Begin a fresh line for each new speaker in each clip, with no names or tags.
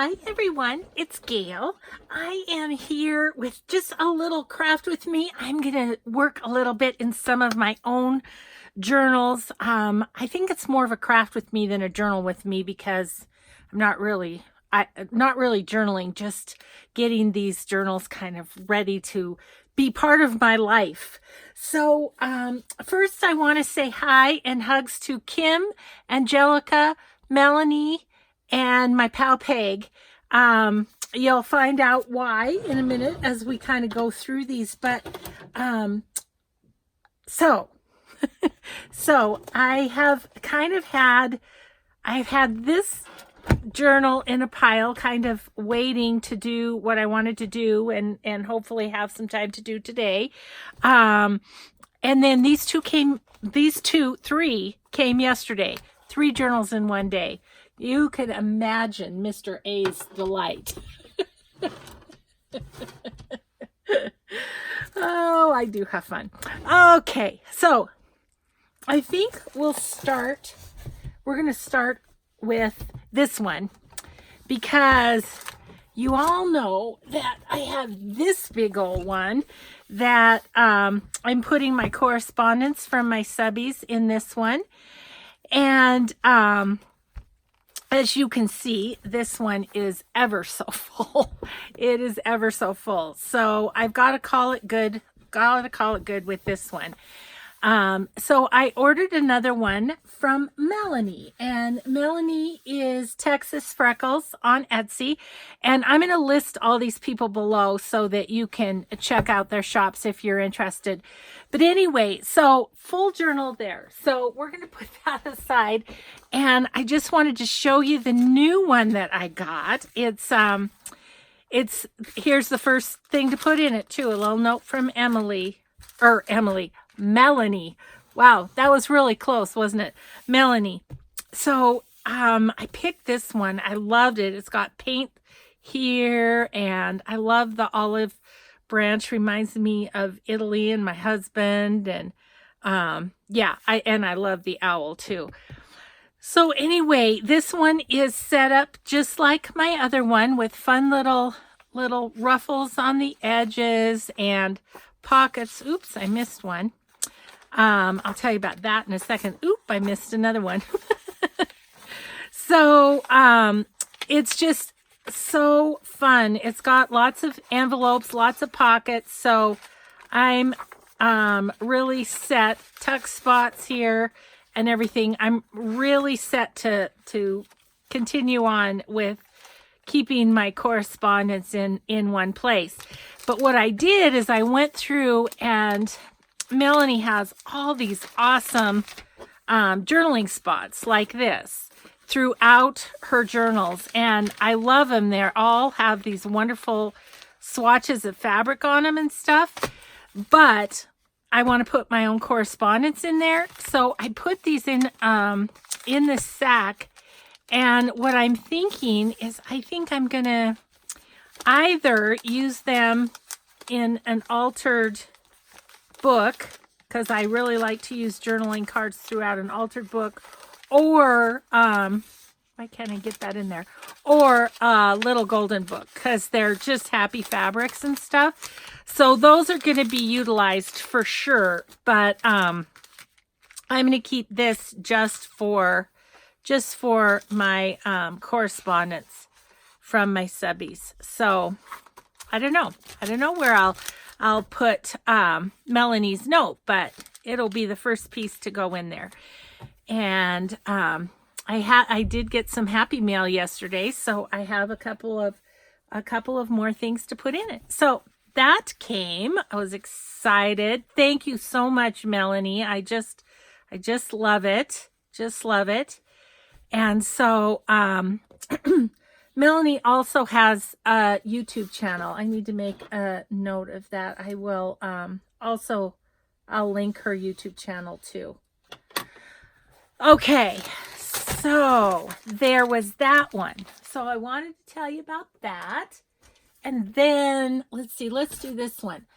Hi everyone, it's Gail. I am here with just a little craft with me. I'm going to work a little bit in some of my own journals. I think it's more of a craft with me than a journal with me because I'm not really journaling, just getting these journals kind of ready to be part of my life. So first I want to say hi and hugs to Kim, Angelica, Melanie, and my pal Peg. You'll find out why in a minute as we kind of go through these, but so I have kind of I've had this journal in a pile, kind of waiting to do what I wanted to do and hopefully have some time to do today. And then three came yesterday. 3 journals in one day. You can imagine Mr. A's delight. Oh, I do have fun. Okay, so I think we're going to start with this one because you all know that I have this big old one that I'm putting my correspondence from my subbies in this one. And as you can see, this one is ever so full. It is ever so full. So I've got to call it good. Got to call it good with this one. So I ordered another one from Melanie, and Melanie is Texas Freckles on Etsy, and I'm going to list all these people below so that you can check out their shops if you're interested. But anyway, so full journal there. So we're going to put that aside, and I just wanted to show you the new one that I got. It's here's the first thing to put in it too, a little note from Melanie. Wow, that was really close, wasn't it? Melanie. So I picked this one. I loved it. It's got paint here, and I love the olive branch. Reminds me of Italy and my husband. And yeah, I love the owl too. So anyway, this one is set up just like my other one with fun little ruffles on the edges and pockets. Oops, I missed one. I'll tell you about that in a second. Oop, I missed another one. So it's just so fun. It's got lots of envelopes, lots of pockets. So I'm really set. Tuck spots here and everything. I'm really set to continue on with keeping my correspondence in one place. But what I did is I went through, and Melanie has all these awesome journaling spots like this throughout her journals, and I love them. They all have these wonderful swatches of fabric on them and stuff, but I want to put my own correspondence in there, so I put these in this sack. And what I'm thinking is I think I'm going to either use them in an altered book, because I really like to use journaling cards throughout an altered book, or why can't I get that in there, or a little golden book, because they're just happy fabrics and stuff. So those are going to be utilized for sure, but I'm going to keep this just for my correspondence from my subbies. So I don't know where I'll put Melanie's note, but it'll be the first piece to go in there. And I did get some happy mail yesterday, so I have a couple of more things to put in it. So that came. I was excited. Thank you so much, Melanie. I just love it. Just love it. And so Melanie also has a YouTube channel. I need to make a note of that. I will I'll link her YouTube channel too. Okay, so there was that one. So I wanted to tell you about that. And then let's do this one.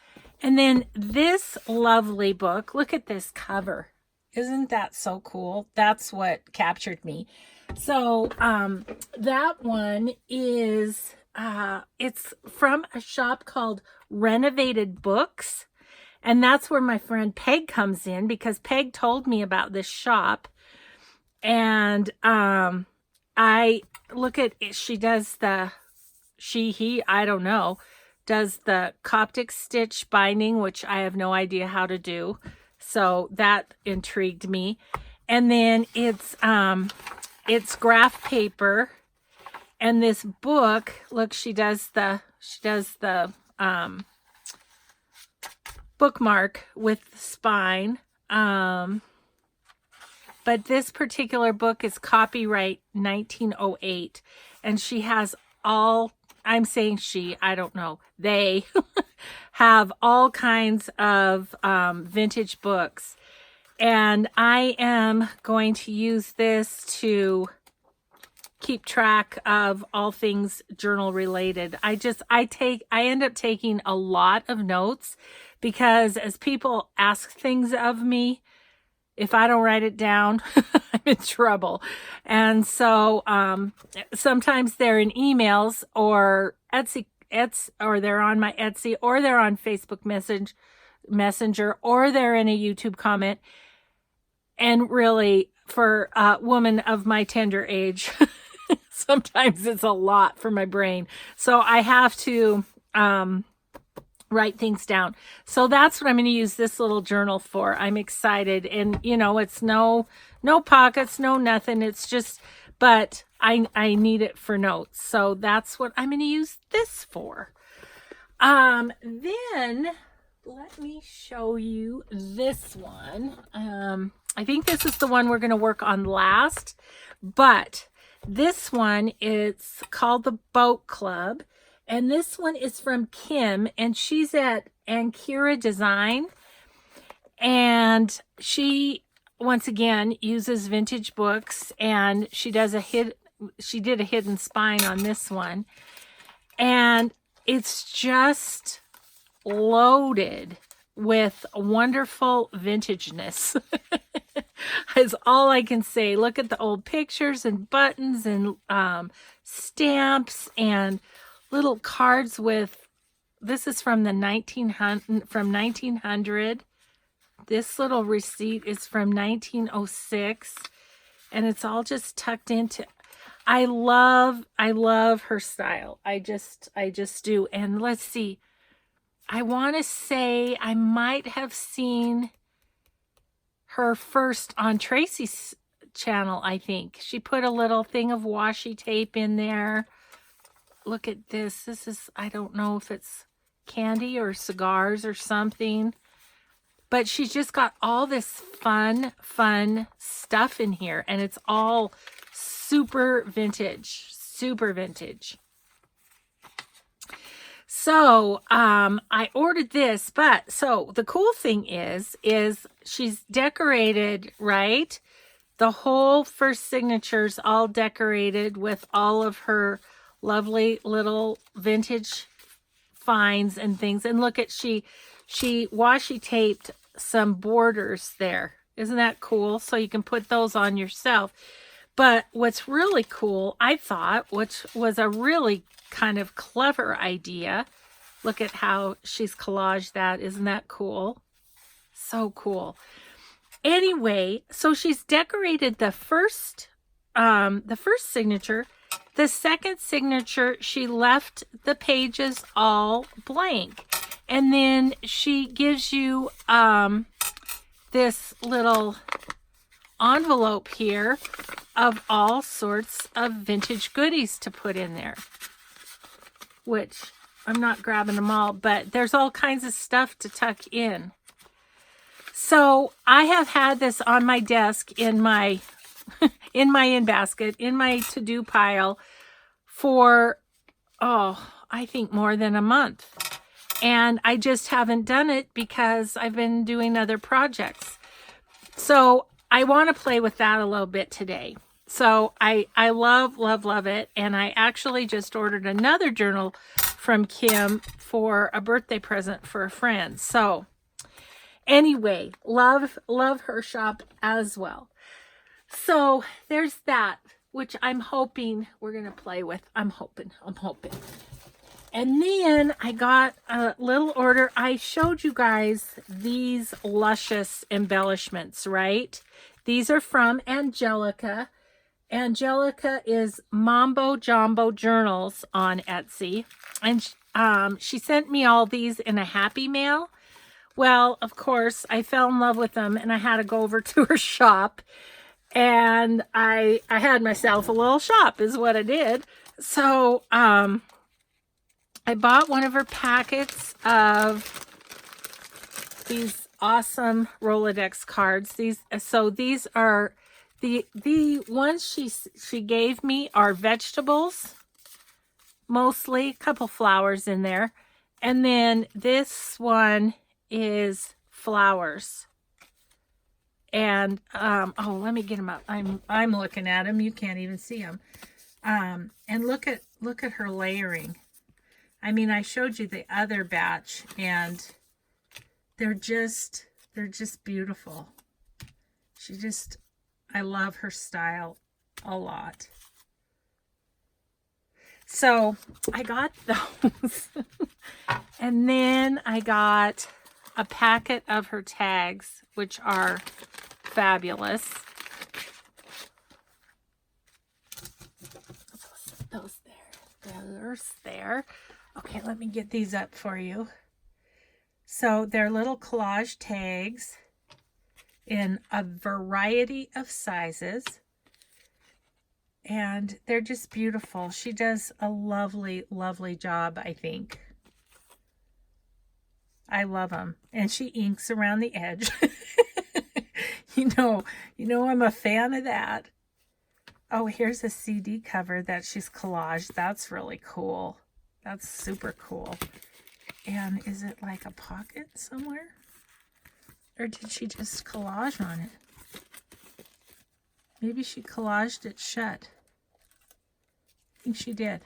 And then this lovely book. Look at this cover. Isn't that so cool? That's what captured me. So that one is, it's from a shop called Renovated Books. And that's where my friend Peg comes in, because Peg told me about this shop. And I look at it, she does the, he, I don't know, does the Coptic stitch binding, which I have no idea how to do. So that intrigued me. And then it's graph paper. And this book, look, she does the bookmark with the spine. But this particular book is copyright 1908. And she has all, I'm saying she, I don't know, they have all kinds of vintage books. And I am going to use this to keep track of all things journal related. I end up taking a lot of notes, because as people ask things of me, if I don't write it down, I'm in trouble. And so sometimes they're in emails or Etsy, or they're on my Etsy, or they're on Facebook Messenger, or they're in a YouTube comment. And really, for a woman of my tender age, sometimes it's a lot for my brain. So I have to write things down. So that's what I'm going to use this little journal for. I'm excited. And, you know, it's no pockets, no nothing. It's just, but I need it for notes. So that's what I'm going to use this for. Then let me show you this one. I think this is the one we're going to work on last, but this one is called the Boat Club, and this one is from Kim, and she's at Angelica Design, and she once again uses vintage books, and she did a hidden spine on this one, and it's just loaded with wonderful vintageness. Is all I can say. Look at the old pictures and buttons and stamps and little cards with, this is from the 1900. This little receipt is from 1906, and it's all just tucked into. I love her style. I just do. And let's see. I want to say I might have seen her first on Tracy's channel, I think. She put a little thing of washi tape in there. Look at this. This is, I don't know if it's candy or cigars or something. But she's just got all this fun stuff in here. And it's all super vintage. Super vintage. So, I ordered this, but so the cool thing is she's decorated, right? The whole first signature's all decorated with all of her lovely little vintage finds and things. And look at, she washi taped some borders there. Isn't that cool? So you can put those on yourself. But what's really cool, I thought, which was a really kind of clever idea. Look at how she's collaged that. Isn't that cool? So cool. Anyway, so she's decorated the first signature. The second signature, she left the pages all blank. And then she gives you this little envelope here of all sorts of vintage goodies to put in there, which I'm not grabbing them all, but there's all kinds of stuff to tuck in. So I have had this on my desk in my in basket, in my to-do pile for, I think more than a month. And I just haven't done it because I've been doing other projects. So I want to play with that a little bit today. So I love it. And I actually just ordered another journal from Kim for a birthday present for a friend. So anyway, love her shop as well. So there's that. which I'm hoping we're going to play with. I'm hoping. And then I got a little order. I showed you guys these luscious embellishments, right? These are from Angelica. Angelica is Mambo Jumbo Journals on Etsy. And she sent me all these in a happy mail. Well, of course, I fell in love with them and I had to go over to her shop. And I had myself a little shop is what I did. So, I bought one of her packets of these awesome Rolodex cards. These are the ones she gave me are vegetables, mostly, a couple flowers in there. And then this one is flowers. And oh, let me get them up. I'm looking at them. You can't even see them. And look at her layering. I mean, I showed you the other batch, and they're just beautiful. I love her style a lot. So I got those. And then I got a packet of her tags, which are fabulous. Those there. Okay, let me get these up for you. So they're little collage tags in a variety of sizes. And they're just beautiful. She does a lovely, lovely job, I think. I love them. And she inks around the edge. You know I'm a fan of that. Oh, here's a CD cover that she's collaged. That's really cool. That's super cool. And is it like a pocket somewhere? Or did she just collage on it? Maybe she collaged it shut. I think she did.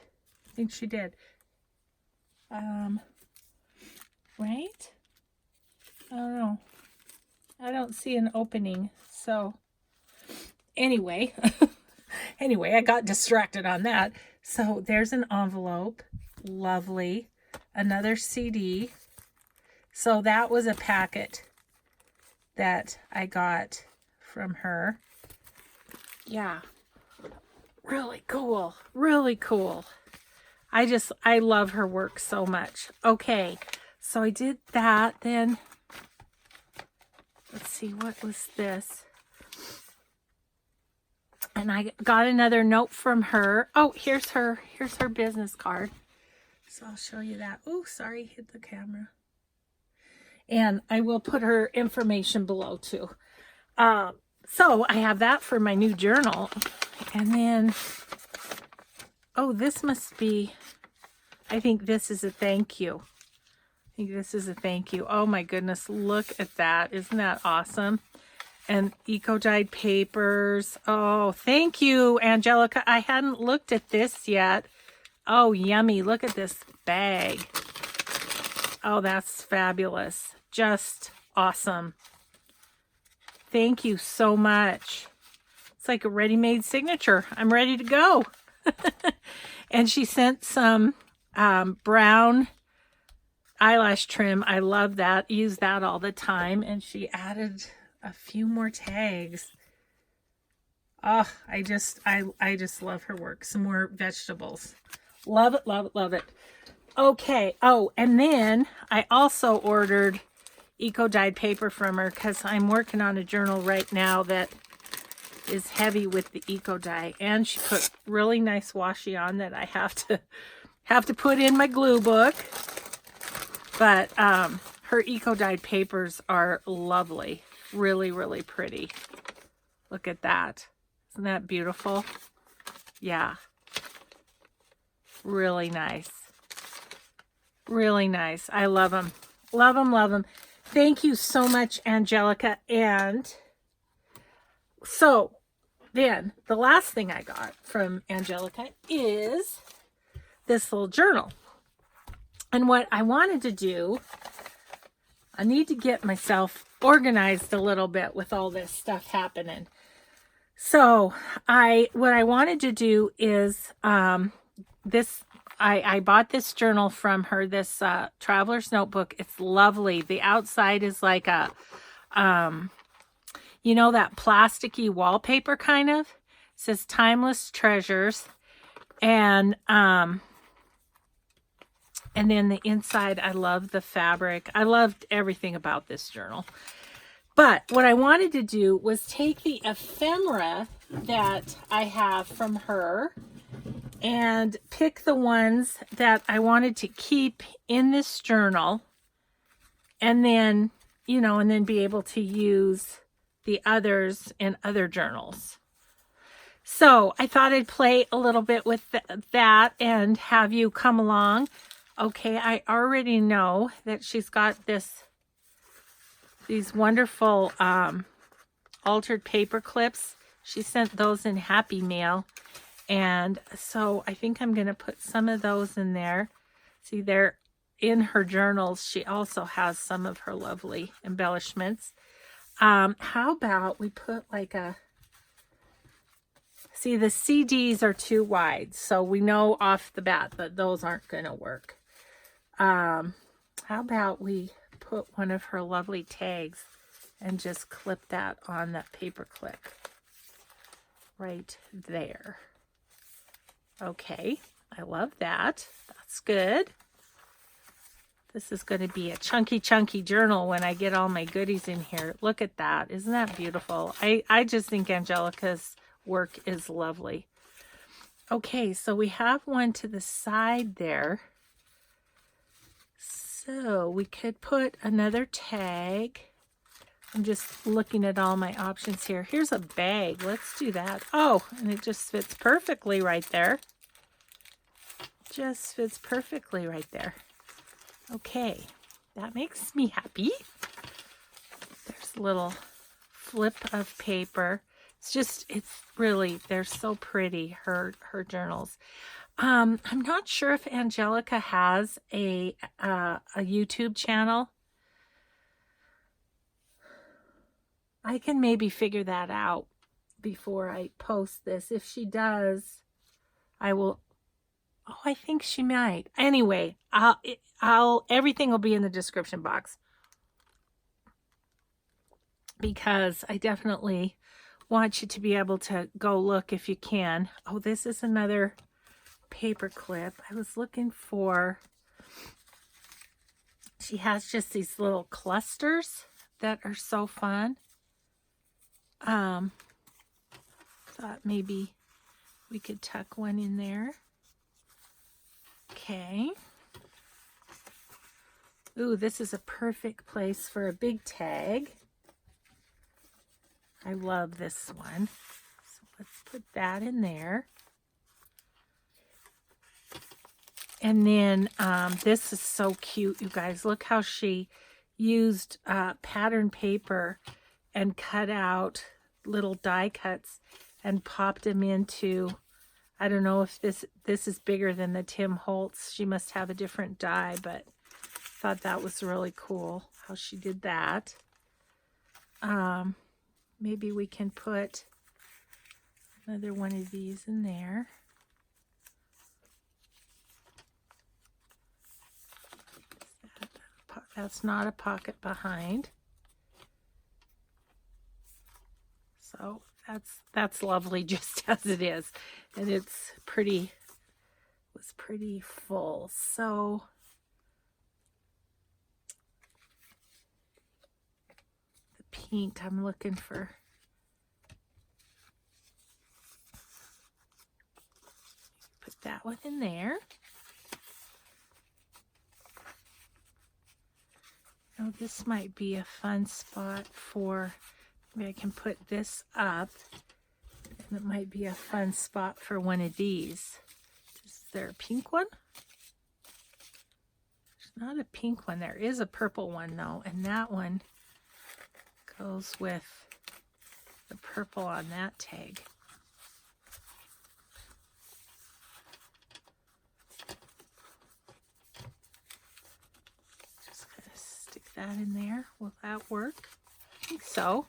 Right? I don't know. I don't see an opening. So anyway, I got distracted on that. So there's an envelope. Lovely. Another CD. So that was a packet that I got from her. Yeah. Really cool. Really cool. I love her work so much. Okay. So I did that. Then let's see, what was this? And I got another note from her. Oh, here's her business card. So I'll show you that. Oh, sorry, hit the camera. And I will put her information below too. So I have that for my new journal. And then, oh, this must be, I think this is a thank you. Oh my goodness, look at that. Isn't that awesome? And eco-dyed papers. Oh, thank you, Angelica. I hadn't looked at this yet. Oh, yummy. Look at this bag. Oh, that's fabulous. Just awesome. Thank you so much. It's like a ready-made signature. I'm ready to go. And she sent some brown eyelash trim. I love that. Use that all the time. And she added a few more tags. Oh, I just love her work. Some more vegetables. Love it, love it, love it. Okay. Oh, and then I also ordered eco-dyed paper from her because I'm working on a journal right now that is heavy with the eco-dye. And she put really nice washi on that I have to put in my glue book. But her eco-dyed papers are lovely. Really, really pretty. Look at that. Isn't that beautiful? Yeah. Really nice. Really nice. I love them. Love them, love them. Thank you so much, Angelica. And so then the last thing I got from Angelica is this little journal. And what I wanted to do, I need to get myself organized a little bit with all this stuff happening. So what I wanted to do is this. I bought this journal from her, this traveler's notebook. It's lovely. The outside is like a, you know, that plasticky wallpaper kind of. It says timeless treasures. And then the inside, I love the fabric. I loved everything about this journal. But what I wanted to do was take the ephemera that I have from her and pick the ones that I wanted to keep in this journal, and then, you know, and then be able to use the others in other journals. So I thought I'd play a little bit with that and have you come along. Okay, I already know that she's got these wonderful altered paper clips. She sent those in Happy Mail. And so I think I'm going to put some of those in there. See, they're in her journals. She also has some of her lovely embellishments. How about we put like a... See, the CDs are too wide, so we know off the bat that those aren't going to work. How about we put one of her lovely tags and just clip that on that paper clip right there. Okay, I love that. That's good. This is going to be a chunky journal when I get all my goodies in here. Look at that. Isn't that beautiful? I just think Angelica's work is lovely. Okay, so we have one to the side there. So we could put another tag. I'm just looking at all my options here. Here's a bag. Let's do that. Oh, and it just fits perfectly right there. Just fits perfectly right there. Okay, that makes me happy. There's a little flip of paper. It's really, they're so pretty, her journals. I'm not sure if Angelica has a YouTube channel. I can maybe figure that out before I post this. If she does, I will. Oh, I think she might. Anyway, everything will be in the description box, because I definitely want you to be able to go look if you can. Oh, this is another paper clip. I was looking for... She has just these little clusters that are so fun. Thought maybe we could tuck one in there. Okay. Ooh, this is a perfect place for a big tag. I love this one. So let's put that in there. And then this is so cute, you guys. Look how she used pattern paper and cut out little die cuts and popped them into... I don't know if this is bigger than the Tim Holtz. She must have a different die, but thought that was really cool how she did that. Maybe we can put another one of these in there. That's not a pocket behind. So that's lovely just as it is. And it's pretty, was pretty full. So the pink, I'm looking for. Put that one in there. Now this might be a fun spot for, maybe I can put this up. And it might be a fun spot for one of these. Is there a pink one? There's not a pink one. There is a purple one though, and that one goes with the purple on that tag. Just kind of stick that in there. Will that work? I think so.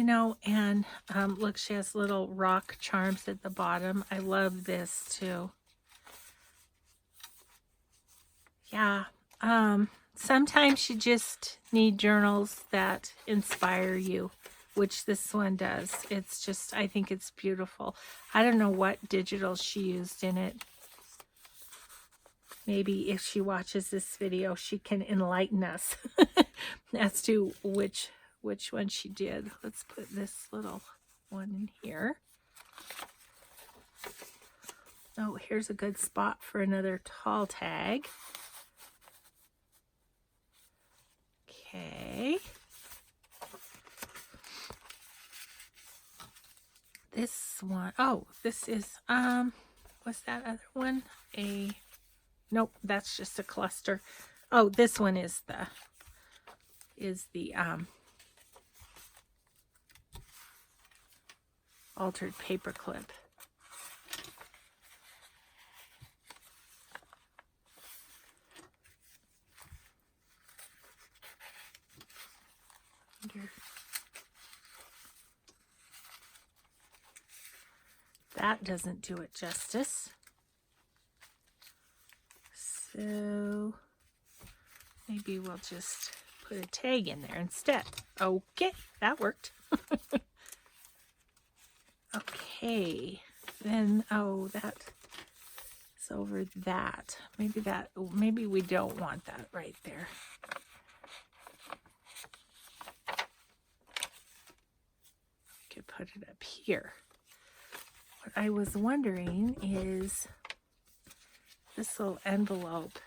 You know, and look, she has little rock charms at the bottom. I love this too. Yeah. Sometimes you just need journals that inspire you, which this one does. It's just, I think it's beautiful. I don't know what digital she used in it. Maybe if she watches this video, she can enlighten us as to which one she did. Let's put this little one in here. Oh, here's a good spot for another tall tag. Okay. This one, oh, this is, what's that other one? Nope, that's just a cluster. Oh, this one is the altered paper clip. That doesn't do it justice. So maybe we'll just put a tag in there instead. Okay, that worked. Okay, then, oh, that's over that. Maybe we don't want that right there. Could put it up here. What I was wondering is this little envelope.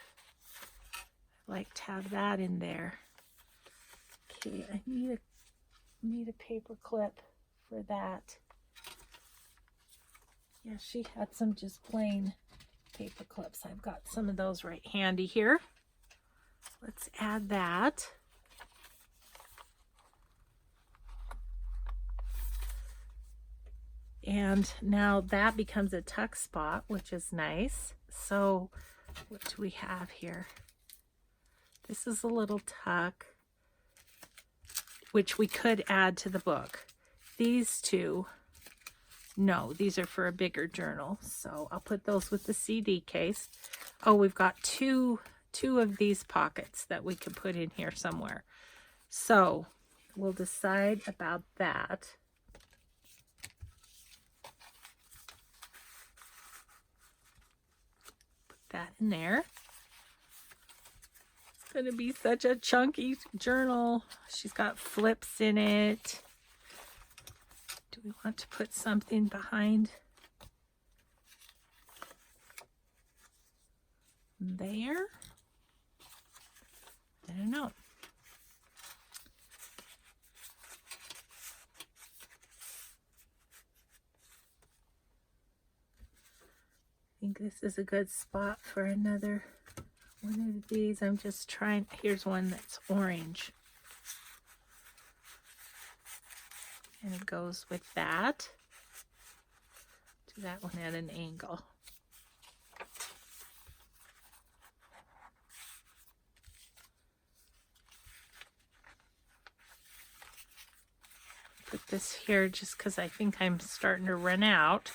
I like to have that in there. Okay, I need a paper clip for that. Yeah, she had some just plain paper clips. I've got some of those right handy here. Let's add that. And now that becomes a tuck spot, which is nice. So what do we have here? This is a little tuck, which we could add to the book. These two, no, these are for a bigger journal. So I'll put those with the CD case. Oh, we've got two of these pockets that we can put in here somewhere. So we'll decide about that. That in there. It's going to be such a chunky journal. She's got flips in it. Do we want to put something behind there? I don't know. I think this is a good spot for another one of these. I'm just trying. Here's one that's orange. And it goes with that. Do that one at an angle. Put this here just because I think I'm starting to run out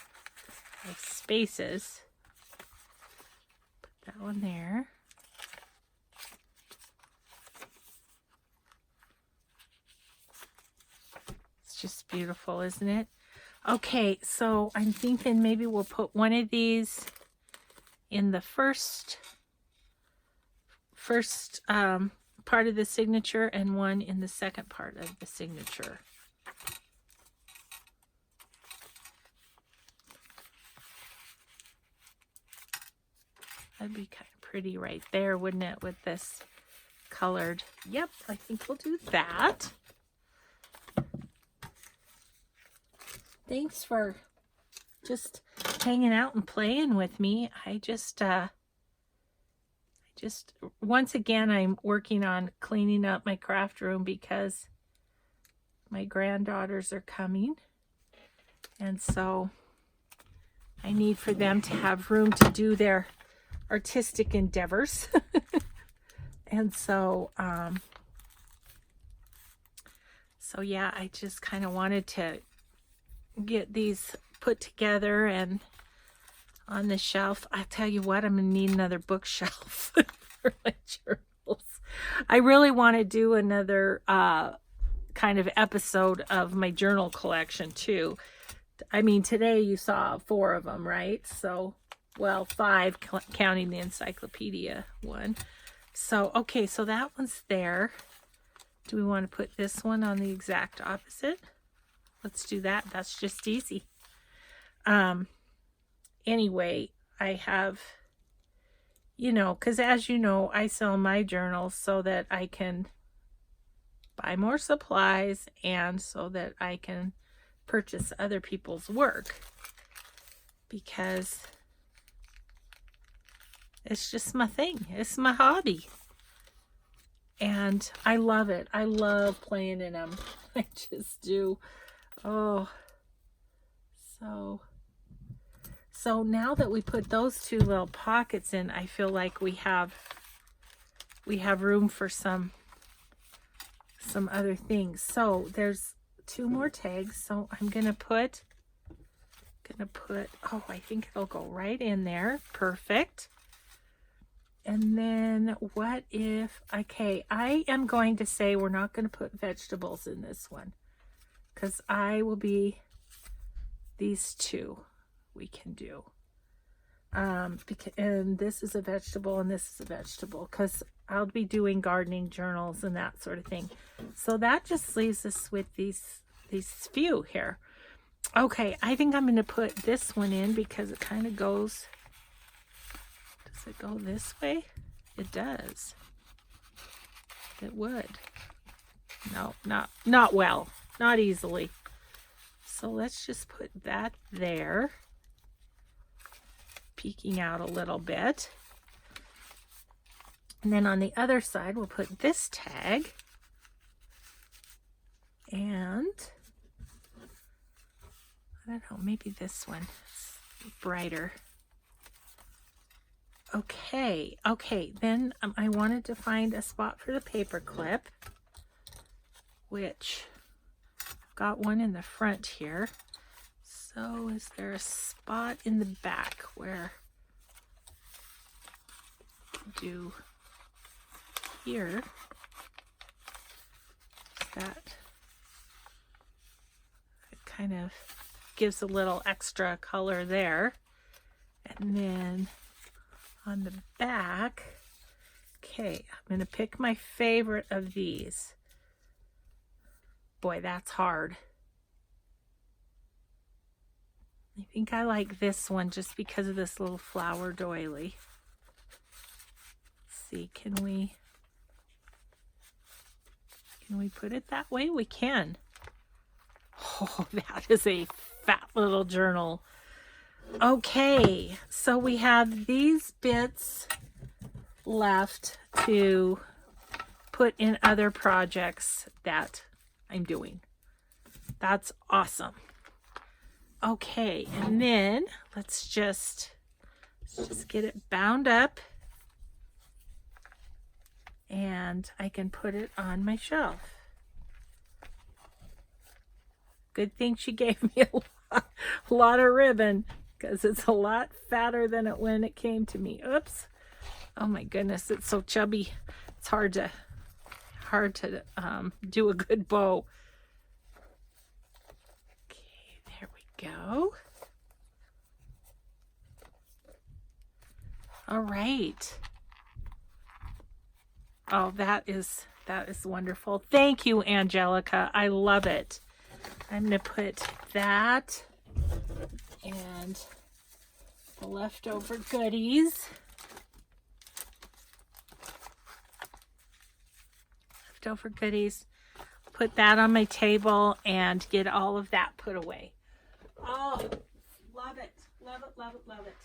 of spaces. That one there. It's just beautiful, isn't it? Okay, so I'm thinking maybe we'll put one of these in the first part of the signature and one in the second part of the signature. That'd be kind of pretty right there, wouldn't it, with this colored? Yep, I think we'll do that. Thanks for just hanging out and playing with me. I just once again, I'm working on cleaning up my craft room because my granddaughters are coming. And so I need for them to have room to do their artistic endeavors. And so So yeah, I just kind of wanted to get these put together and on the shelf. I'll tell you what, I'm gonna need another bookshelf for my journals. I really want to do another kind of episode of my journal collection too. I mean, today you saw 4 of them, right? So, well, 5 counting the encyclopedia one. So, okay, so that one's there. Do we want to put this one on the exact opposite? Let's do that. That's just easy. Anyway, I have, you know, because as you know, I sell my journals so that I can buy more supplies and so that I can purchase other people's work, because it's just my thing. It's my hobby. And I love it. I love playing in them. I just do. Oh, so now that we put those 2 little pockets in, I feel like we have room for some other things. So there's 2 more tags. So I'm gonna put, oh, I think it'll go right in there. Perfect. And then what if, okay, I am going to say we're not going to put vegetables in this one, because I will be, these 2 we can do. And this is a vegetable and this is a vegetable, because I'll be doing gardening journals and that sort of thing. So that just leaves us with these few here. Okay, I think I'm going to put this one in because it kind of goes, does it go this way? It does. It would. No, not well. Not easily. So let's just put that there. Peeking out a little bit. And then on the other side, we'll put this tag. And I don't know, maybe this one is brighter. Okay, then I wanted to find a spot for the paper clip, which I've got one in the front here. So is there a spot in the back where do here? That it kind of gives a little extra color there. And then on the back, okay, I'm going to pick my favorite of these. Boy, that's hard. I think I like this one just because of this little flower doily. Let's see, can we put it that way? We can. Oh, that is a fat little journal. Okay, so we have these bits left to put in other projects that I'm doing. That's awesome. Okay, and then let's just get it bound up and I can put it on my shelf. Good thing she gave me a lot of ribbon, because it's a lot fatter than it when it came to me. Oops. Oh my goodness, it's so chubby. It's hard to do a good bow. Okay, there we go. All right. Oh, that is wonderful. Thank you, Angelica. I love it. I'm going to put that and the leftover goodies. Put that on my table and get all of that put away. Oh, love it. Love it, love it, love it.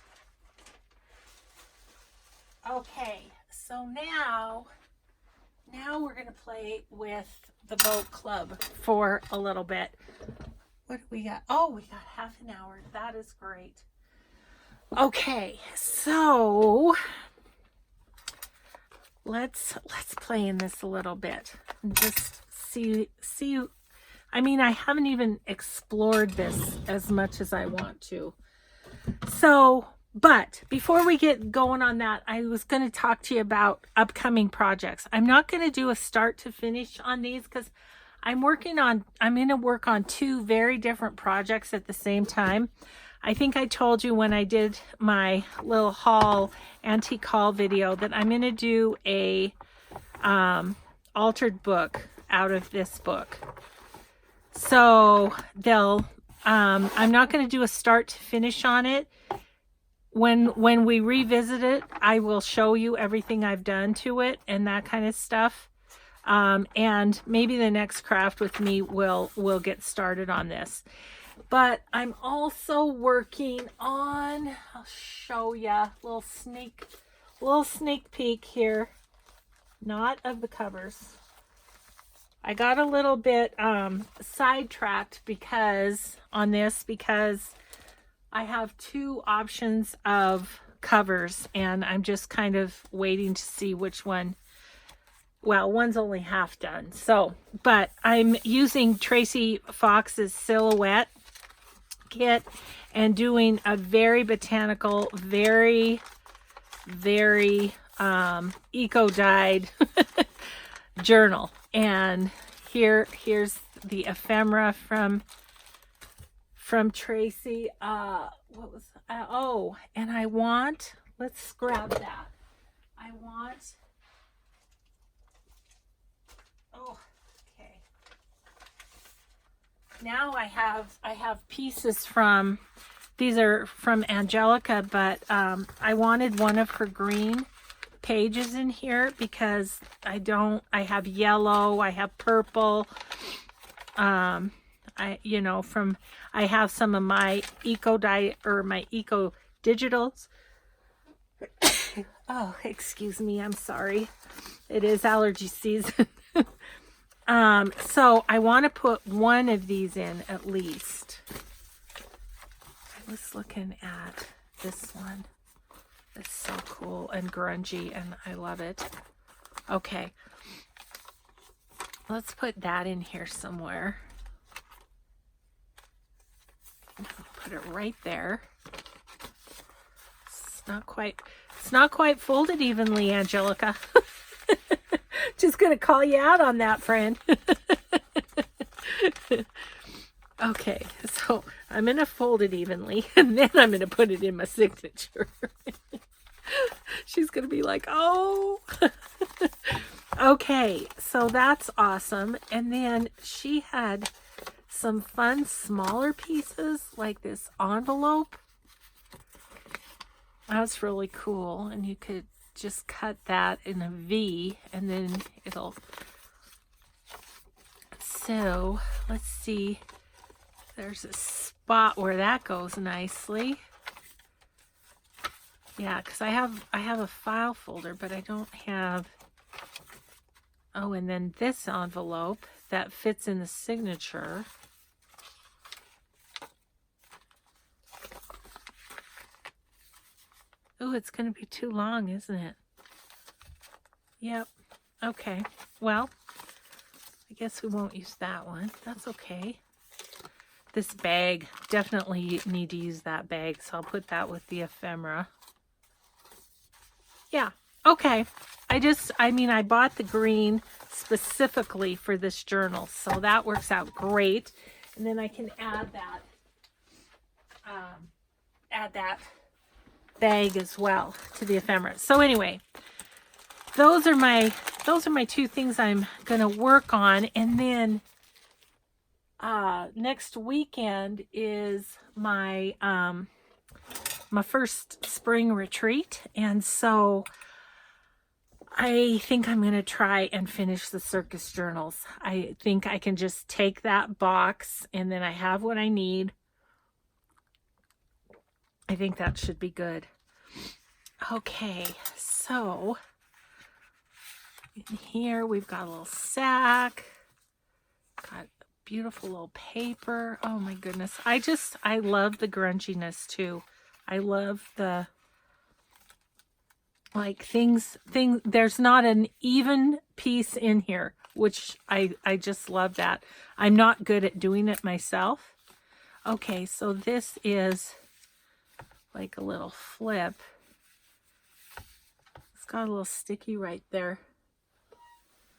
Okay, so now we're going to play with the boat club for a little bit. What do we got? Oh, we got half an hour. That is great. Okay, so let's play in this a little bit and just see I mean, I haven't even explored this as much as I want to. So, but before we get going on that, I was going to talk to you about upcoming projects. I'm not going to do a start to finish on these because I'm going to work on two very different projects at the same time. I think I told you when I did my little antique haul video that I'm going to do a altered book out of this book. So I'm not going to do a start to finish on it. When we revisit it, I will show you everything I've done to it and that kind of stuff. And maybe the next craft with me will get started on this. But I'm also working on, I'll show ya, little sneak peek here. Not of the covers. I got a little bit sidetracked because I have two options of covers and I'm just kind of waiting to see which one. Well, one's only half done. So, but I'm using Tracy Fox's silhouette kit and doing a very botanical, very eco-dyed journal. And here's the ephemera from Tracy. Oh, and let's grab that. Okay. Now I have pieces from, these are from Angelica, but I wanted one of her green pages in here because I have yellow, I have purple, I have some of my my eco digitals. Oh, excuse me, I'm sorry. It is allergy season. So I want to put one of these in at least. I was looking at this one. It's so cool and grungy and I love it. Okay. Let's put that in here somewhere. Put it right there. It's not quite folded evenly, Angelica. Just gonna call you out on that, friend. Okay, so I'm gonna fold it evenly and then I'm gonna put it in my signature. She's gonna be like, oh. Okay, so that's awesome. And then she had some fun smaller pieces like this envelope. That's really cool. And you could just cut that in a V and then so let's see, there's a spot where that goes nicely. Yeah, because I have a file folder, but I don't have, oh, and then this envelope that fits in the signature. Oh, it's going to be too long, isn't it? Yep. Okay. Well, I guess we won't use that one. That's okay. This bag, definitely need to use that bag, so I'll put that with the ephemera. Yeah. Okay. I bought the green specifically for this journal, so that works out great. And then I can add that bag as well to the ephemera. So anyway, those are my two things I'm gonna work on. And then next weekend is my my first spring retreat, and so I think I'm going to try and finish the circus journals. I think I can just take that box and then I have what I need. I think that should be good. Okay, so in here we've got a little sack, got beautiful little paper. Oh my goodness. I love the grunginess too. I love the like there's not an even piece in here, which I just love that. I'm not good at doing it myself. Okay, so this is like a little flip. It's got a little sticky right there.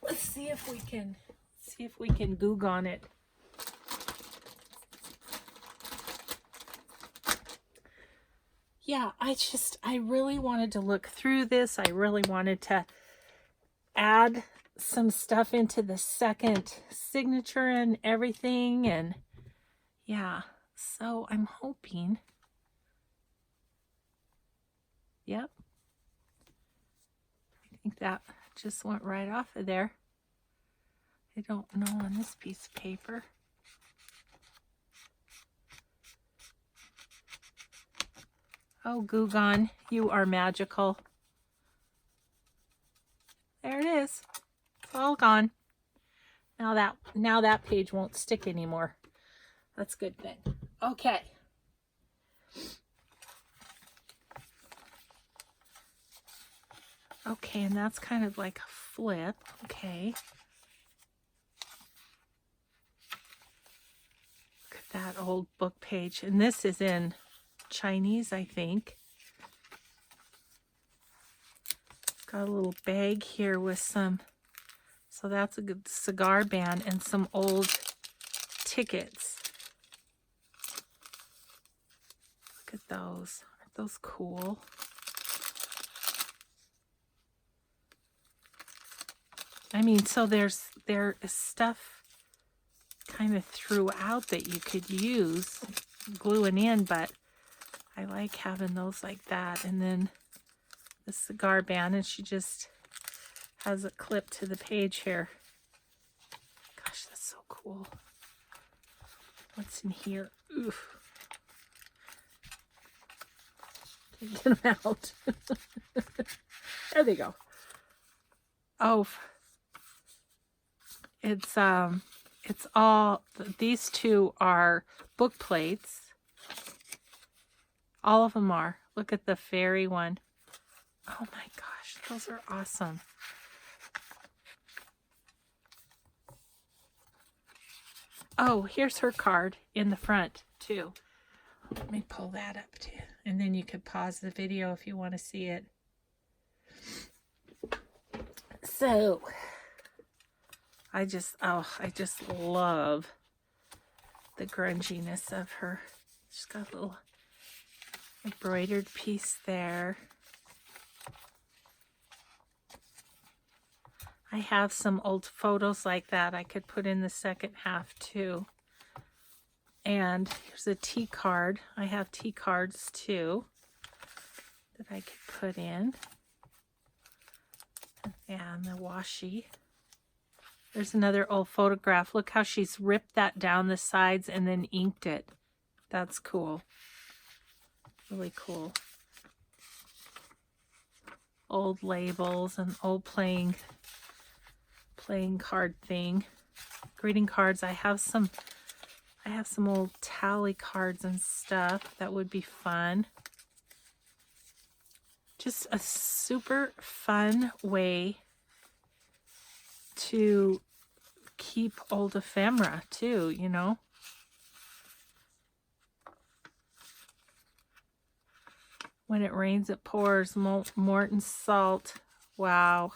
Let's see if we can goog on it. Yeah, I really wanted to look through this. I really wanted to add some stuff into the second signature and everything. And yeah, so I'm hoping. Yep. I think that just went right off of there. I don't know on this piece of paper. Oh, Gugon, you are magical. There it is. It's all gone. Now that page won't stick anymore. That's a good thing. Okay. Okay, and that's kind of like a flip. Okay. Look at that old book page. And this is in Chinese, I think. It's got a little bag here with some, so that's a good cigar band and some old tickets. Look at those. Aren't those cool? I mean, so there is stuff kind of throughout that you could use gluing in, but I like having those like that. And then the cigar band, and she just has a clip to the page here. Gosh, that's so cool. What's in here? Oof. Get them out. There they go. Oh, it's all, these two are book plates. All of them are. Look at the fairy one. Oh my gosh, those are awesome. Oh, here's her card in the front too. Let me pull that up too. And then you could pause the video if you want to see it. So, I just love the grunginess of her. She's got a little embroidered piece there. I have some old photos like that I could put in the second half too. And here's a tea card. I have tea cards too that I could put in. And the washi. There's another old photograph. Look how she's ripped that down the sides and then inked it. That's cool. Really cool. Old labels and old playing card thing. Greeting cards. I have some old tally cards and stuff that would be fun. Just a super fun way to keep old ephemera too, you know. When it rains, it pours. Morton salt. Wow.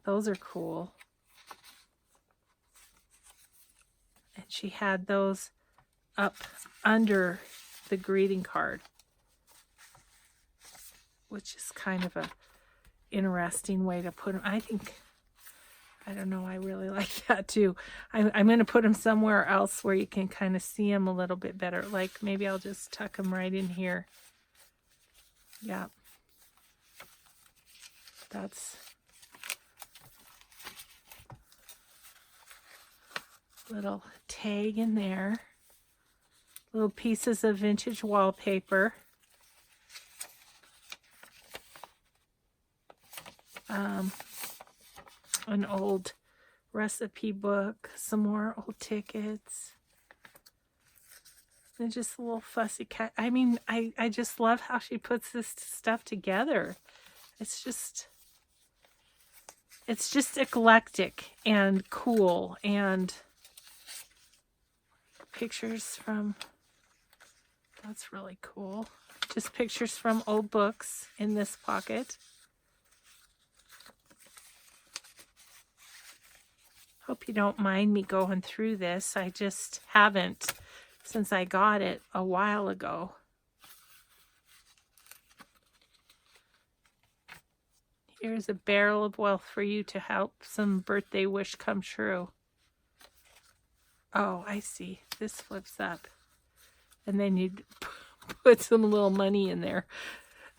Those are cool. And she had those up under the greeting card, which is kind of a interesting way to put them. I don't know, I really like that too. I'm going to put them somewhere else where you can kind of see them a little bit better. Like maybe I'll just tuck them right in here. Yeah. That's little tag in there. Little pieces of vintage wallpaper. An old recipe book, some more old tickets, and just a little fussy cat. I mean, I just love how she puts this stuff together. It's just eclectic and cool, and pictures from, that's really cool. Just pictures from old books in this pocket. Hope you don't mind me going through this. I just haven't since I got it a while ago. Here's a barrel of wealth for you to help some birthday wish come true. Oh, I see. This flips up. And then you put some little money in there.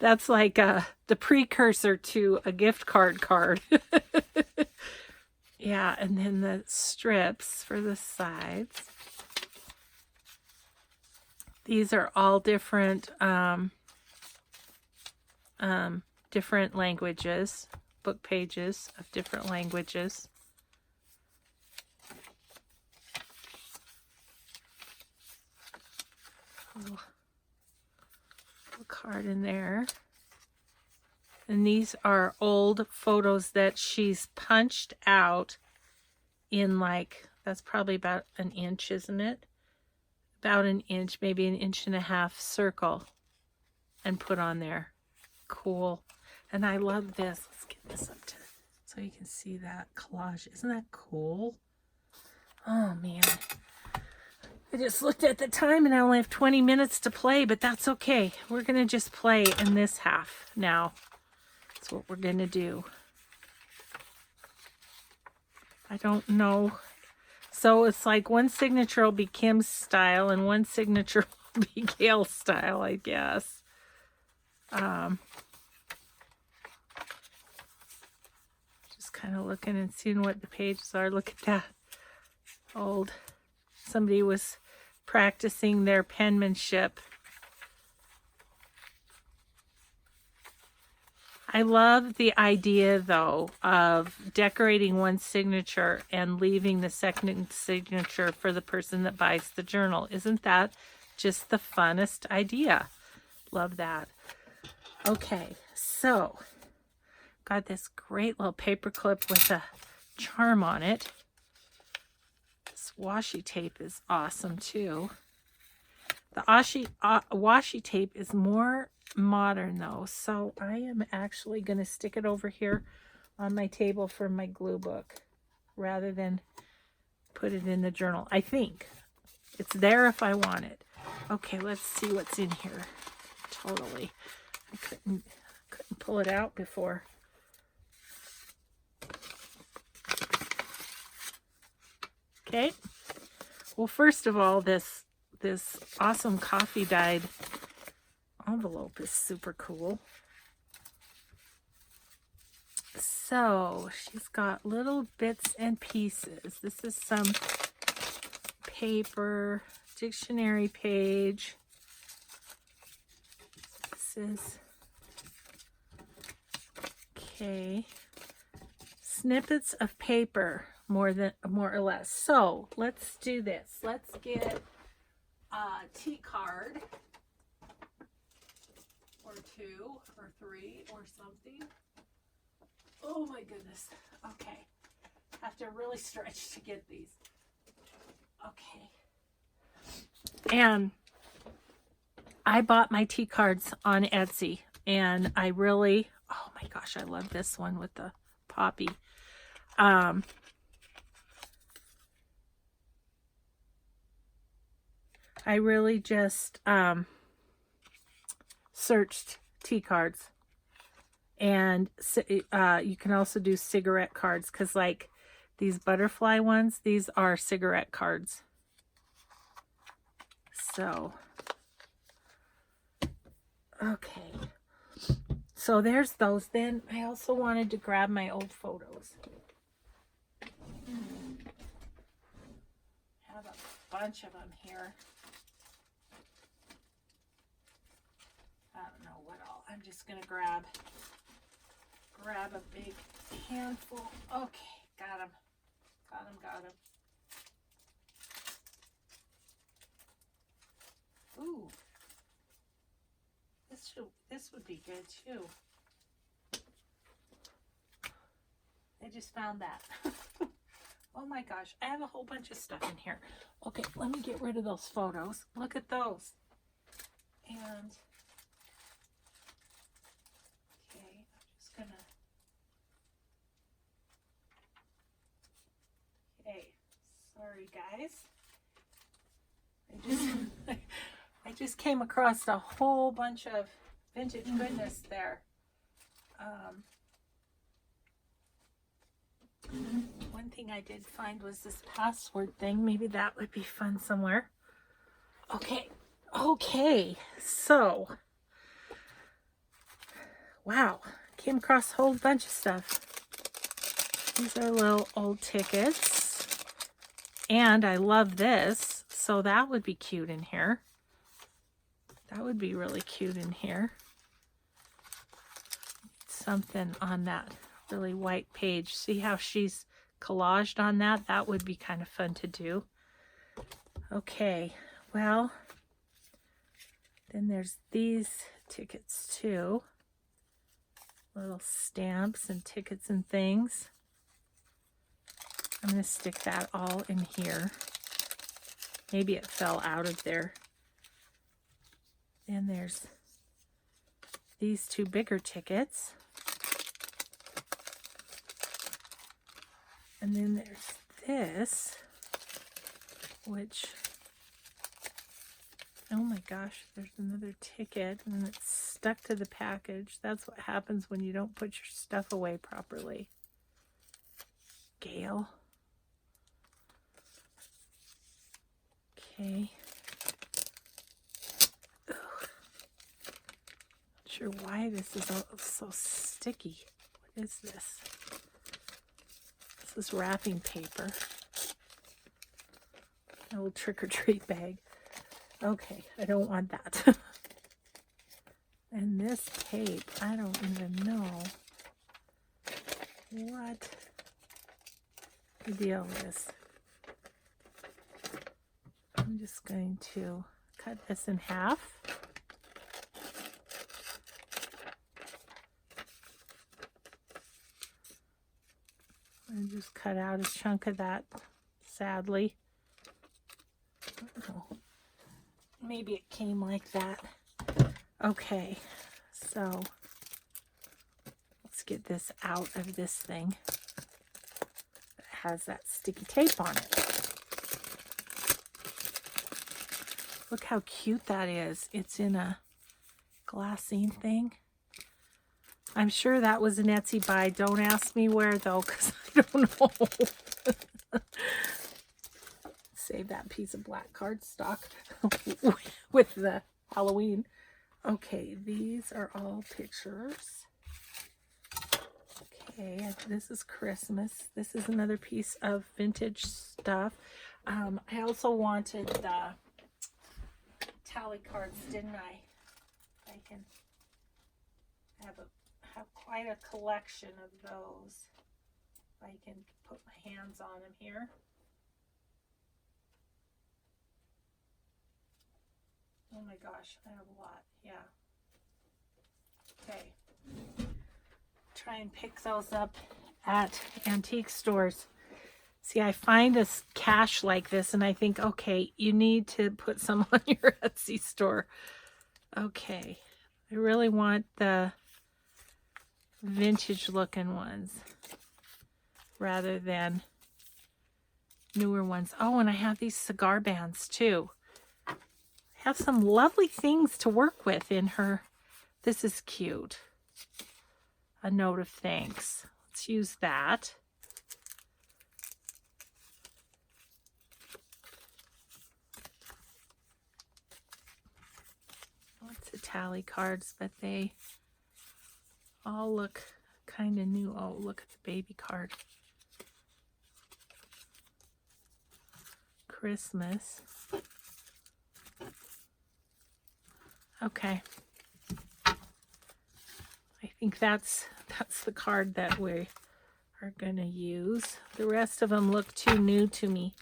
That's like the precursor to a gift card. Yeah, and then the strips for the sides. These are all different different languages, book pages of different languages. Little card in there. And these are old photos that she's punched out in, like, that's probably about an inch, isn't it? About an inch, maybe an inch and a half circle, and put on there. Cool. And I love this. Let's get this up to so you can see that collage. Isn't that cool? Oh man. I just looked at the time and I only have 20 minutes to play, but that's okay. We're gonna just play in this half now. That's what we're gonna do. I don't know. So it's like one signature will be Kim's style and one signature will be Gail's style, I guess. Just kind of looking and seeing what the pages are. Look at that. Old. Somebody was practicing their penmanship. I love the idea, though, of decorating one signature and leaving the second signature for the person that buys the journal. Isn't that just the funnest idea? Love that. Okay, so got this great little paper clip with a charm on it. This washi tape is awesome, too. The washi tape is more modern though, so I am actually going to stick it over here on my table for my glue book rather than put it in the journal. I think it's there if I want it. Okay, let's see what's in here. Totally. I couldn't pull it out before. Okay. Well, first of all, this awesome coffee dyed envelope is super cool. So she's got little bits and pieces. This is some paper, dictionary page. This is, okay, snippets of paper, more or less. So let's do this. Let's get a T card. Or 2 or 3 or something. Oh my goodness. Okay. Have to really stretch to get these. Okay. And I bought my T cards on Etsy, and I really, oh my gosh, I love this one with the poppy. I really just searched T cards, and you can also do cigarette cards, because like these butterfly ones, these are cigarette cards. So okay, so there's those. Then I also wanted to grab my old photos. Have a bunch of them here. I don't know what all. I'm just gonna grab a big handful. Okay, got them. Ooh, this would be good too. I just found that. Oh my gosh, I have a whole bunch of stuff in here. Okay, let me get rid of those photos. Look at those. And, okay, I'm just gonna, okay, sorry guys. I just came across a whole bunch of vintage goodness there. One thing I did find was this password thing. Maybe that would be fun somewhere. Okay, so, wow, came across a whole bunch of stuff. These are little old tickets, and I love this, so that would be cute in here. That would be really cute in here. Something on that really white page. See how she's collaged on that? That would be kind of fun to do. Okay, well, then there's these tickets too. Little stamps and tickets and things. I'm going to stick that all in here. Maybe it fell out of there. Then there's these two bigger tickets. And then there's this, which, oh my gosh, there's another ticket and it's stuck to the package. That's what happens when you don't put your stuff away properly. Gail. Okay. Ugh. Not sure why this is all so sticky. What is this? This is wrapping paper. An old trick-or-treat bag. Okay, I don't want that. And this tape, I don't even know what the deal is. I'm just going to cut this in half. And just cut out a chunk of that, sadly. Oh, maybe it came like that. Okay, so let's get this out of this thing that has that sticky tape on it. Look how cute that is. It's in a glassine thing. I'm sure that was an Etsy buy. Don't ask me where though, because I don't know. Save that piece of black cardstock with the Halloween. Okay, these are all pictures. Okay, this is Christmas. This is another piece of vintage stuff. I also wanted the tally cards, didn't I? I can have quite a collection of those. I can put my hands on them here. Oh my gosh, I have a lot. Yeah. Okay. Try and pick those up at antique stores. See, I find a cache like this and I think, okay, you need to put some on your Etsy store. Okay. I really want the vintage looking ones rather than newer ones. Oh, and I have these cigar bands too. I have some lovely things to work with in her. This is cute. A note of thanks. Let's use that. Lots of tally cards, but they all look kind of new. Oh, look at the baby card. Christmas. Okay. I think that's the card that we are going to use. The rest of them look too new to me.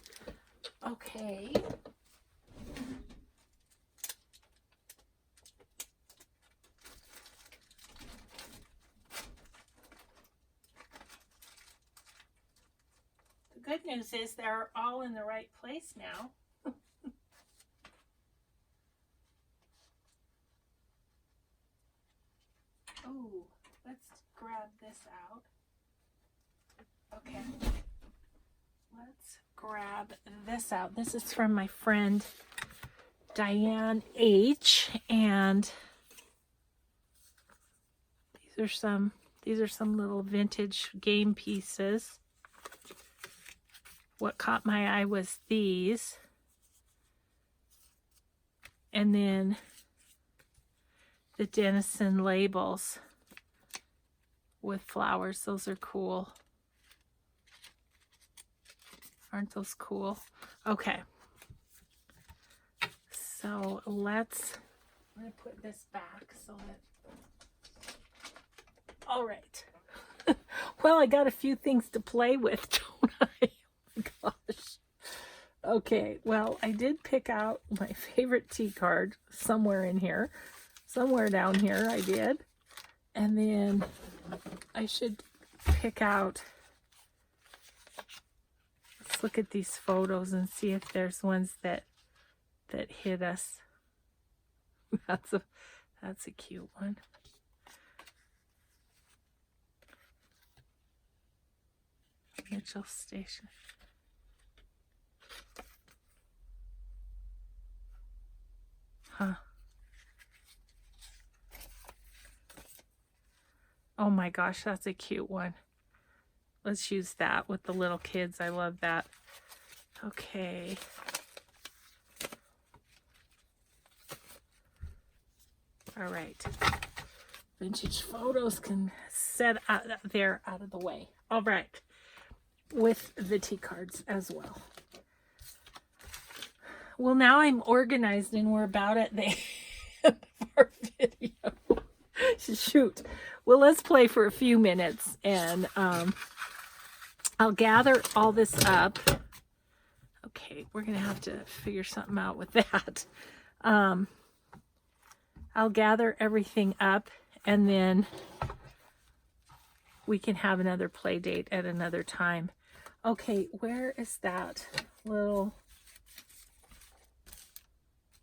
Okay. good news is they're all in the right place now. Oh, let's grab this out. Okay. Let's grab this out. This is from my friend Diane H. And these are some little vintage game pieces. What caught my eye was these. And then the Denison labels with flowers. Those are cool. Aren't those cool? Okay. So I'm going to put this back so that, all right. Well, I got a few things to play with, don't I? Oh my gosh. Okay, well, I did pick out my favorite tea card somewhere in here. Somewhere down here I did. And then I should pick out, let's look at these photos and see if there's ones that hit us. That's a cute one. Mitchell Station. Huh. Oh my gosh, that's a cute one. Let's use that with the little kids. I love that. Okay. All right. Vintage photos can set out there out of the way. All right. With the tea cards as well. Well, now I'm organized and we're about at the end of our video. Shoot. Well, let's play for a few minutes and I'll gather all this up. Okay, we're going to have to figure something out with that. I'll gather everything up and then we can have another play date at another time. Okay, where is that little...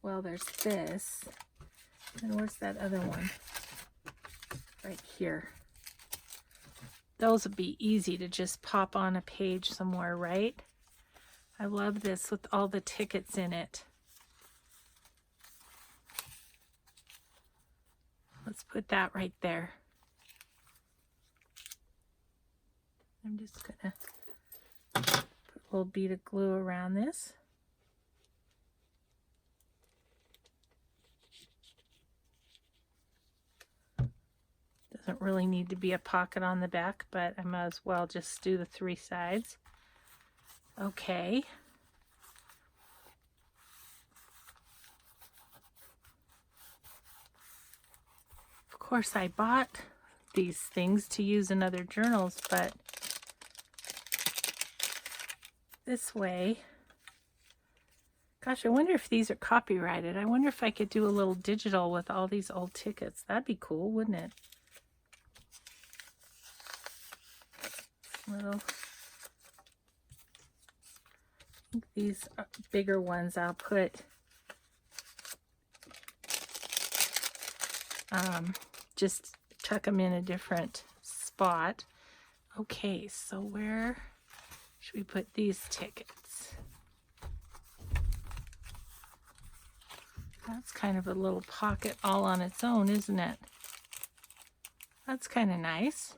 Well, there's this. And where's that other one? Right here. Those would be easy to just pop on a page somewhere, right? I love this with all the tickets in it. Let's put that right there. I'm just gonna put a little bead of glue around this. Doesn't really need to be a pocket on the back, but I might as well just do the 3 sides. Okay. Of course, I bought these things to use in other journals, but this way, gosh, I wonder if these are copyrighted. I wonder if I could do a little digital with all these old tickets. That'd be cool, wouldn't it? Little, I think these bigger ones I'll put just tuck them in a different spot. Okay, so where should we put these tickets? That's kind of a little pocket all on its own, isn't it? That's kind of nice.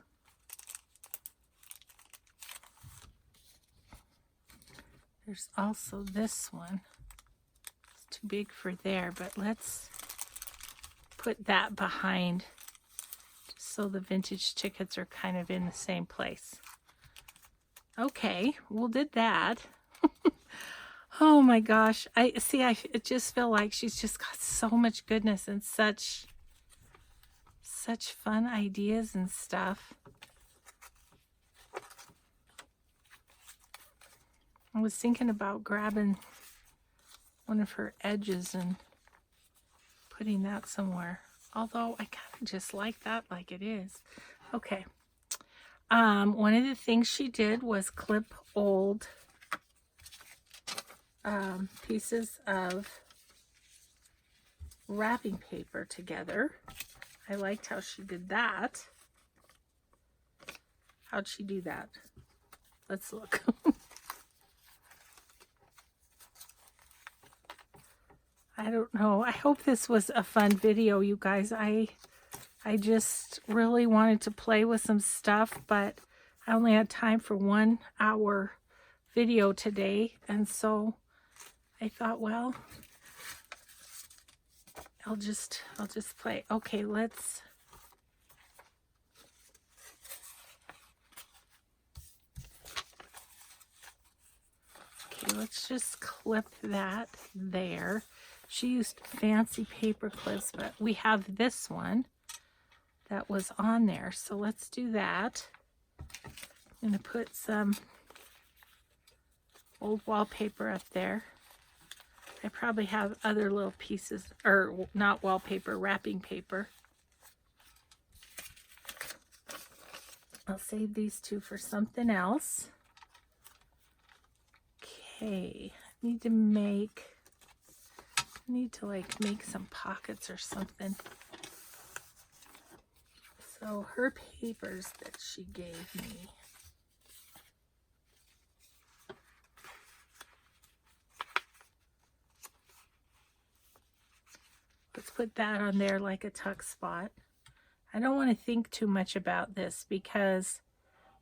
There's also this one. It's too big for there, but let's put that behind just so the vintage tickets are kind of in the same place. Okay, well, did that. Oh my gosh. I just feel like she's just got so much goodness and such fun ideas and stuff. I was thinking about grabbing one of her edges and putting that somewhere. Although I kind of just like that like it is. Okay. One of the things she did was clip old pieces of wrapping paper together. I liked how she did that. How'd she do that? Let's look. I don't know. I hope this was a fun video, you guys. I just really wanted to play with some stuff, but I only had time for 1 hour video today, and so I thought, well, I'll just play. Okay, let's just clip that there. She used fancy paper clips, but we have this one that was on there. So let's do that. I'm going to put some old wallpaper up there. I probably have other little pieces, or not wallpaper, wrapping paper. I'll save these two for something else. Okay, I need to like make some pockets or something. So her papers that she gave me. Let's put that on there like a tuck spot. I don't want to think too much about this because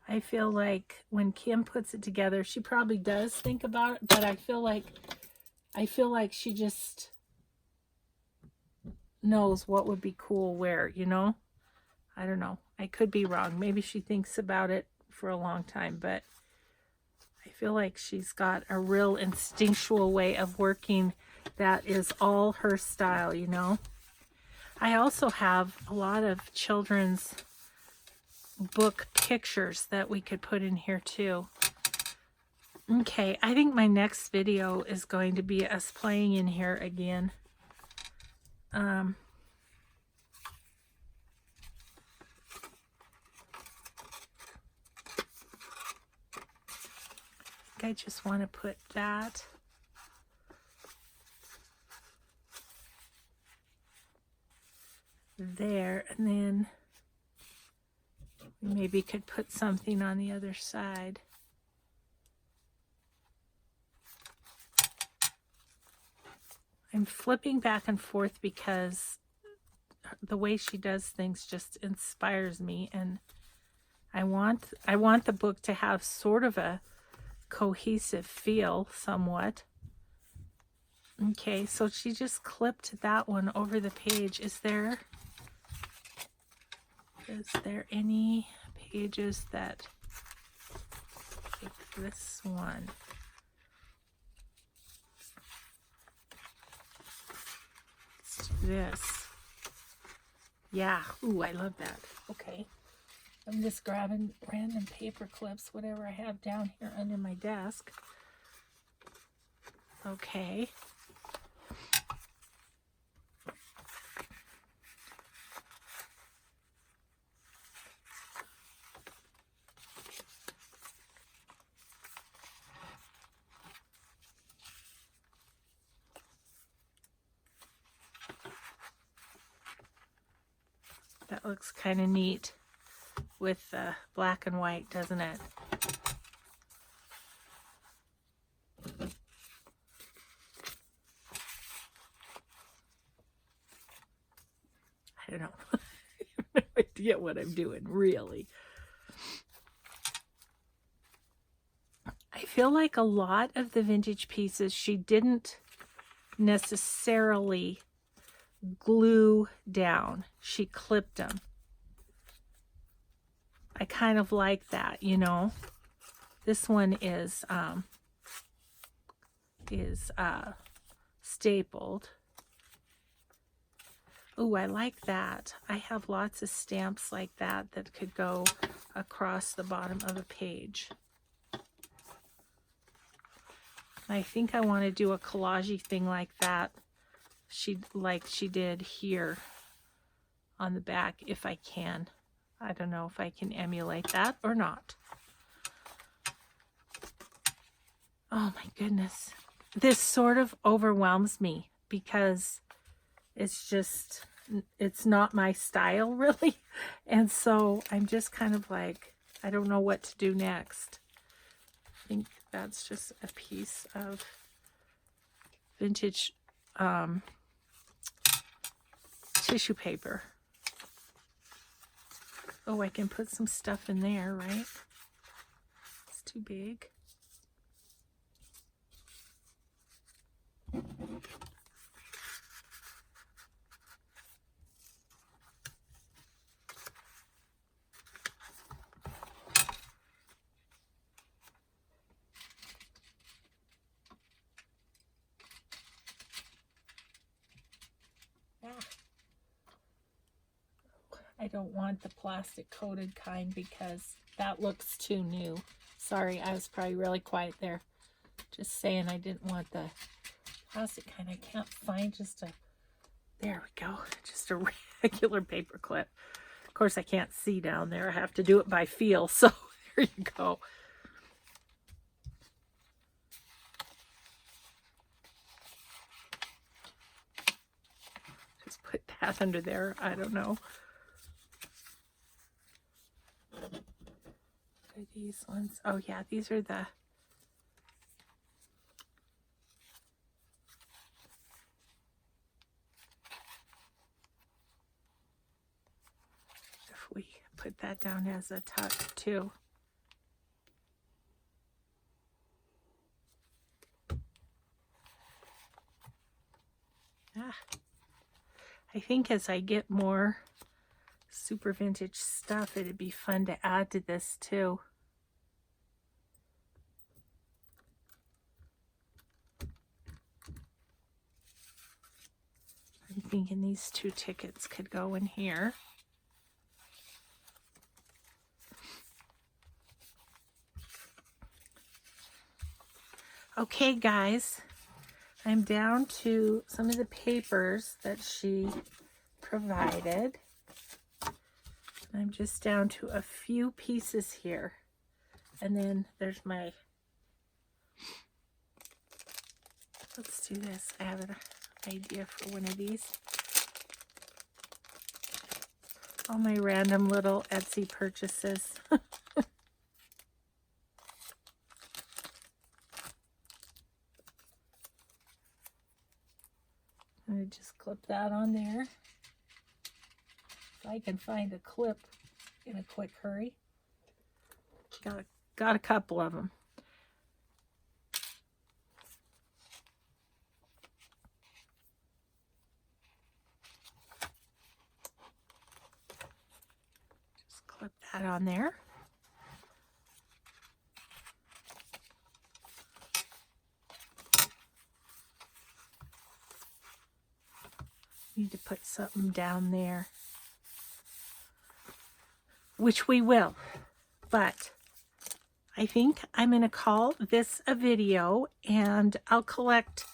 I feel like when Kim puts it together, she probably does think about it, but I feel like she just knows what would be cool where, you know? I don't know. I could be wrong. Maybe she thinks about it for a long time, but I feel like she's got a real instinctual way of working that is all her style, you know? I also have a lot of children's book pictures that we could put in here too. Okay, I think my next video is going to be us playing in here again. I just want to put that there, and then maybe could put something on the other side. I'm flipping back and forth because the way she does things just inspires me, and I want the book to have sort of a cohesive feel somewhat. Okay, so she just clipped that one over the page. Is there any pages that like this one? Let's do this. Yeah, ooh, I love that. Okay, I'm just grabbing random paper clips, whatever I have down here under my desk. Okay. That looks kind of neat with black and white, doesn't it? I don't know. I have no idea what I'm doing, really. I feel like a lot of the vintage pieces she didn't necessarily glue down. She clipped them. I kind of like that, you know. This one is stapled. Oh, I like that. I have lots of stamps like that that could go across the bottom of a page. I think I want to do a collage-y thing like that. Like she did here on the back, if I can. I don't know if I can emulate that or not. Oh my goodness. this sort of overwhelms me because it's just, it's not my style really. And so I'm just kind of like, I don't know what to do next. I think that's just a piece of vintage tissue paper. Oh, I can put some stuff in there, right? It's too big. I don't want the plastic coated kind because that looks too new. Sorry, I was probably really quiet there. Just saying I didn't want the plastic kind. I can't find just a, there we go, just a regular paper clip. Of course I can't see down there. I have to do it by feel, so there you go. Just put that under there. I don't know. These ones, oh yeah, these are the if we put that down as a tuck too. I think as I get more super vintage stuff, it'd be fun to add to this too. I'm thinking these 2 tickets could go in here. Okay guys, I'm down to some of the papers that she provided. I'm just down to a few pieces here. And then there's my, let's do this. I have an idea for one of these. All my random little Etsy purchases. I'm going to just clip that on there. If I can find a clip in a quick hurry. Got a couple of them. Just clip that on there. Need to put something down there, which we will, but I think I'm going to call this a video, and I'll collect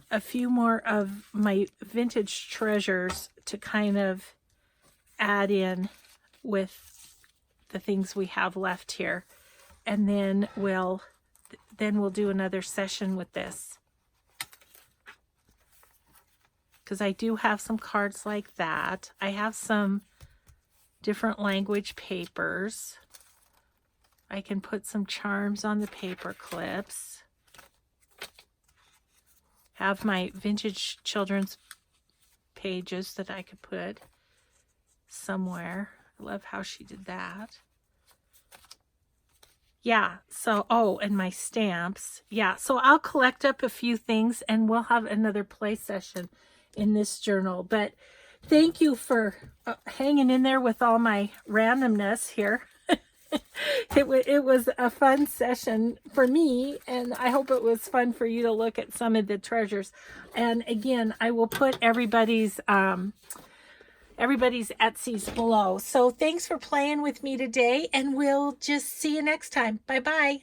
a few more of my vintage treasures to kind of add in with the things we have left here, and then we'll do another session with this. Because I do have some cards like that. I have some different language papers. I can put some charms on the paper clips. Have my vintage children's pages that I could put somewhere. I love how she did that. Yeah, so, oh, and my stamps. Yeah, so I'll collect up a few things and we'll have another play session in this journal. But thank you for hanging in there with all my randomness here. It was a fun session for me, and I hope it was fun for you to look at some of the treasures. And again, I will put everybody's Etsy's below. So thanks for playing with me today, and we'll just see you next time. Bye bye.